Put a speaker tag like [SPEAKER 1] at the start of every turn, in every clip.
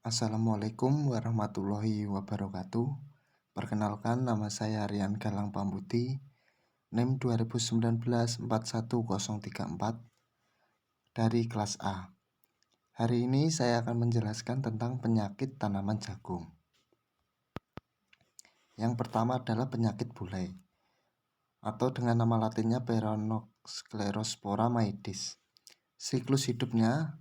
[SPEAKER 1] Assalamualaikum warahmatullahi wabarakatuh. Perkenalkan, nama saya Rian Galang Pambuti, NIM 2019-41034 dari kelas A. Hari ini saya akan menjelaskan tentang penyakit tanaman jagung. Yang pertama adalah penyakit bulai, atau dengan nama latinnya Peronoxclerospora maidis. Siklus hidupnya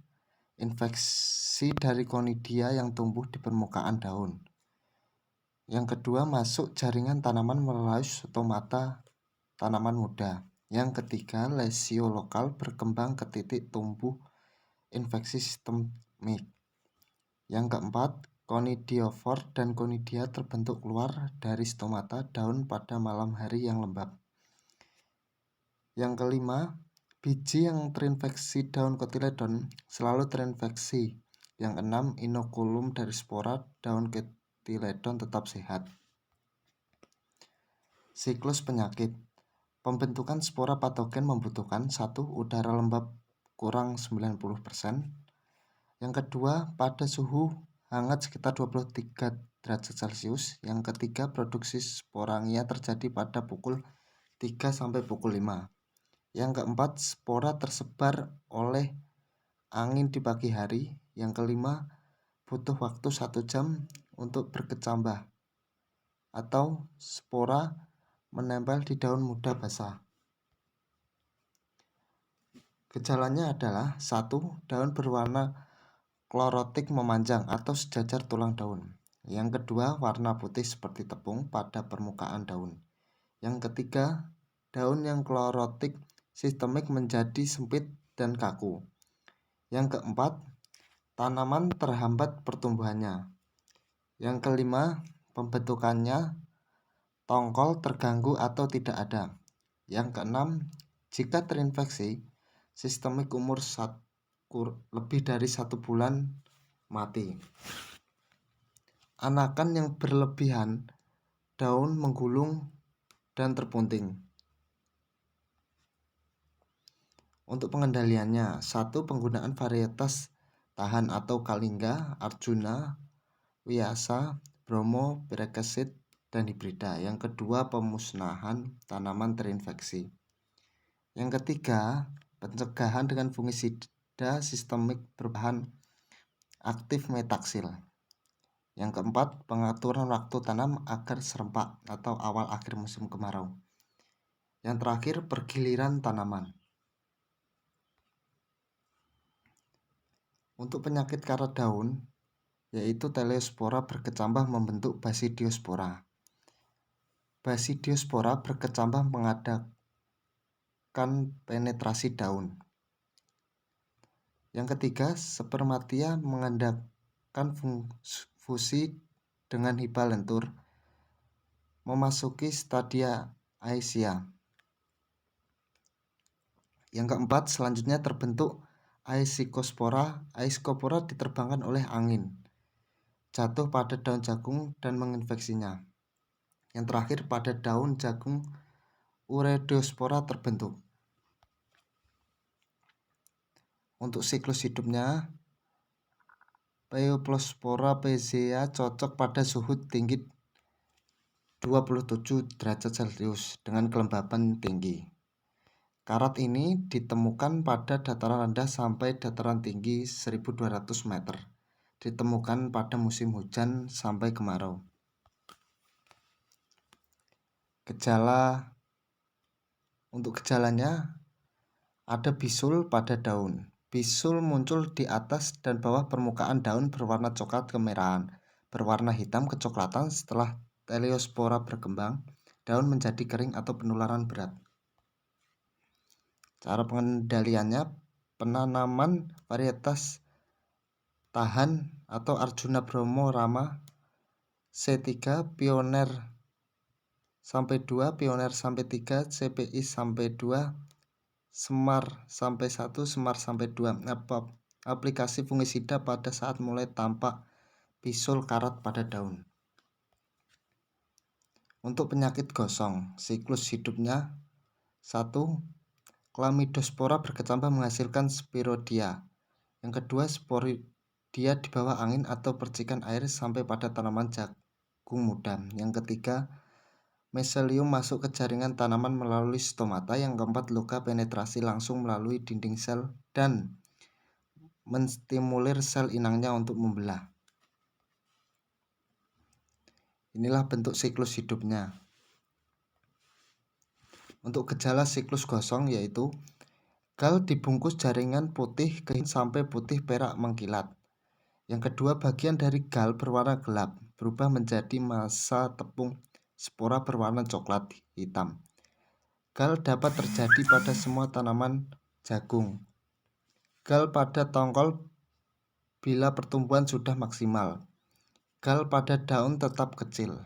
[SPEAKER 1] infeksi dari Conidia yang tumbuh di permukaan daun. Yang kedua, masuk jaringan tanaman melalui stomata tanaman muda. Yang ketiga, lesio lokal berkembang ke titik tumbuh infeksi sistemik. Yang keempat, conidiofor dan conidia terbentuk keluar dari stomata daun pada malam hari yang lembab. Yang kelima, biji yang terinfeksi daun kotiledon selalu terinfeksi. Yang keenam, inokulum dari spora daun kotiledon tetap sehat. Siklus penyakit. Pembentukan spora patogen membutuhkan 1. Udara lembab kurang 90%. Yang kedua, pada suhu hangat sekitar 23 derajat Celcius. Yang ketiga, produksi sporangia terjadi pada pukul 3 sampai pukul 5. Yang keempat, spora tersebar oleh angin di pagi hari. Yang kelima, butuh waktu 1 jam untuk berkecambah atau spora menempel di daun muda basah. Gejalanya adalah 1. Daun berwarna klorotik memanjang atau sejajar tulang daun. Yang kedua, warna putih seperti tepung pada permukaan daun. Yang ketiga, daun yang klorotik sistemik menjadi sempit dan kaku. Yang keempat, tanaman terhambat pertumbuhannya. Yang kelima, pembentukannya tongkol terganggu atau tidak ada. Yang keenam, jika terinfeksi sistemik umur lebih dari 1 bulan mati. Anakan yang berlebihan, daun menggulung dan terpunting. Untuk pengendaliannya, 1. Penggunaan varietas tahan atau Kalingga, Arjuna, Wiyasa, Bromo, Prekesit, dan hibrida. Yang kedua, pemusnahan tanaman terinfeksi. Yang ketiga, pencegahan dengan fungisida sistemik berbahan aktif metaksil. Yang keempat, pengaturan waktu tanam agar serempak atau awal akhir musim kemarau. Yang terakhir, pergiliran tanaman. Untuk penyakit karat daun, yaitu teleospora berkecambah membentuk basidiospora. Basidiospora berkecambah mengadakan penetrasi daun. Yang ketiga, spermatia mengadakan fusi dengan hiba lentur, memasuki stadia Aisyia. Yang keempat, selanjutnya terbentuk Aisycospora. Aisycospora diterbangkan oleh angin, jatuh pada daun jagung dan menginfeksinya. Yang terakhir, pada daun jagung Urediospora terbentuk. Untuk siklus hidupnya, Peupliospora pezea cocok pada suhu tinggi 27 derajat Celcius dengan kelembapan tinggi. Karat ini ditemukan pada dataran rendah sampai dataran tinggi 1200 meter. Ditemukan pada musim hujan sampai kemarau. Untuk gejalanya, ada bisul pada daun. Bisul muncul di atas dan bawah permukaan daun berwarna coklat kemerahan, berwarna hitam kecoklatan. Setelah teleospora berkembang, daun menjadi kering atau penularan berat. Cara pengendaliannya, penanaman varietas tahan atau Arjuna Bromo Rama C3, Pioner sampai 2, Pioner sampai 3, CPI sampai 2, Semar sampai 1, Semar sampai 2. Aplikasi fungisida pada saat mulai tampak bisul karat pada daun. Untuk penyakit gosong, siklus hidupnya 1. Chlamydospora berkecambah menghasilkan spirodia. Yang kedua, dia di bawah angin atau percikan air sampai pada tanaman jagung muda. Yang ketiga, meselium masuk ke jaringan tanaman melalui stomata. Yang keempat, luka penetrasi langsung melalui dinding sel dan menstimulir sel inangnya untuk membelah. Inilah bentuk siklus hidupnya. Untuk gejala siklus gosong yaitu gal dibungkus jaringan putih kehing sampai putih perak mengkilat. Yang kedua, bagian dari gal berwarna gelap berubah menjadi massa tepung spora berwarna coklat hitam. Gal dapat terjadi pada semua tanaman jagung. Gal pada tongkol bila pertumbuhan sudah maksimal. Gal pada daun tetap kecil.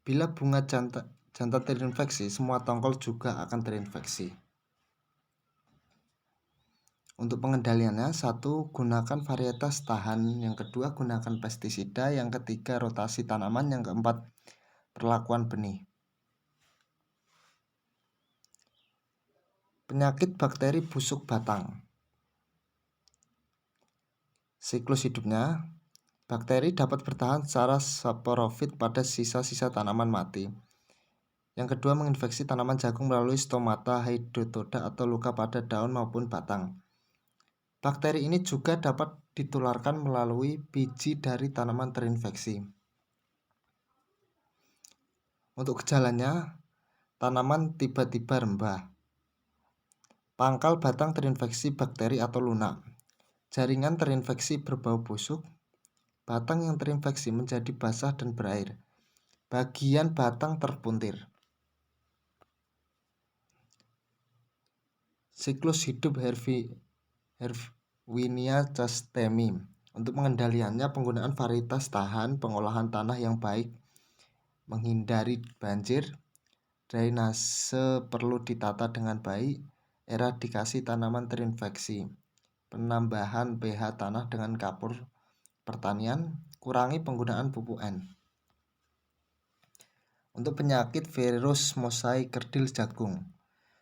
[SPEAKER 1] Bila bunga jantan terinfeksi, semua tongkol juga akan terinfeksi. Untuk pengendaliannya, satu, gunakan varietas tahan. Yang kedua, gunakan pestisida. Yang ketiga, rotasi tanaman. Yang keempat, perlakuan benih. Penyakit bakteri busuk batang. Siklus hidupnya, bakteri dapat bertahan secara saporofit pada sisa-sisa tanaman mati. Yang kedua, menginfeksi tanaman jagung melalui stomata, hydatoda atau luka pada daun maupun batang. Bakteri ini juga dapat ditularkan melalui biji dari tanaman terinfeksi. Untuk gejalanya, tanaman tiba-tiba rembah. Pangkal batang terinfeksi bakteri atau lunak. Jaringan terinfeksi berbau busuk. Batang yang terinfeksi menjadi basah dan berair. Bagian batang terpuntir. Siklus hidup Herwinia castemi. Untuk pengendaliannya, penggunaan varietas tahan, pengolahan tanah yang baik, menghindari banjir, drainase perlu ditata dengan baik, eradikasi tanaman terinfeksi, penambahan pH tanah dengan kapur pertanian, kurangi penggunaan pupuk N. Untuk penyakit virus mosaik kerdil jagung.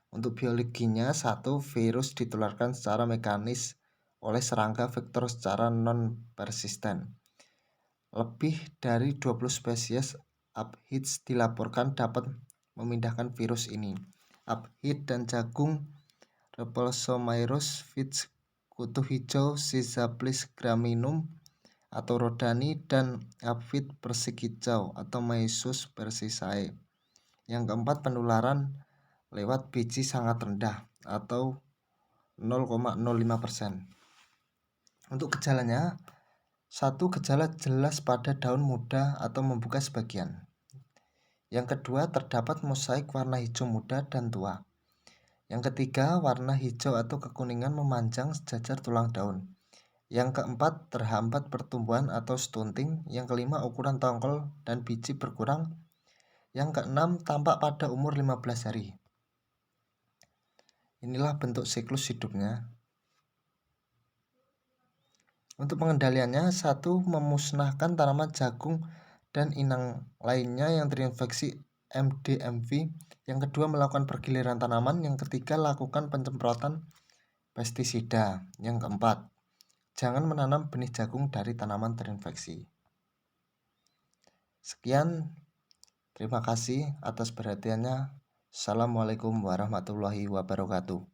[SPEAKER 1] Untuk biologinya, satu, virus ditularkan secara mekanis oleh serangga vektor secara non-persisten. Lebih dari 20 spesies aphids dilaporkan dapat memindahkan virus ini. Aphid dan jagung Repolsomyrus vids, kutu hijau Schizaplis graminum atau rodani, dan aphid persik hijau atau Mysus persicae. Yang keempat, penularan lewat biji sangat rendah atau 0,05%. Untuk gejalanya, satu, gejala jelas pada daun muda atau membuka sebagian. Yang kedua, terdapat mosaik warna hijau muda dan tua. Yang ketiga, warna hijau atau kekuningan memanjang sejajar tulang daun. Yang keempat, terhambat pertumbuhan atau stunting. Yang kelima, ukuran tongkol dan biji berkurang. Yang keenam, tampak pada umur 15 hari. Inilah bentuk siklus hidupnya. Untuk pengendaliannya, satu, memusnahkan tanaman jagung dan inang lainnya yang terinfeksi MDMV. Yang kedua, melakukan pergiliran tanaman. Yang ketiga, lakukan penyemprotan pestisida. Yang keempat, jangan menanam benih jagung dari tanaman terinfeksi. Sekian, terima kasih atas perhatiannya. Assalamualaikum warahmatullahi wabarakatuh.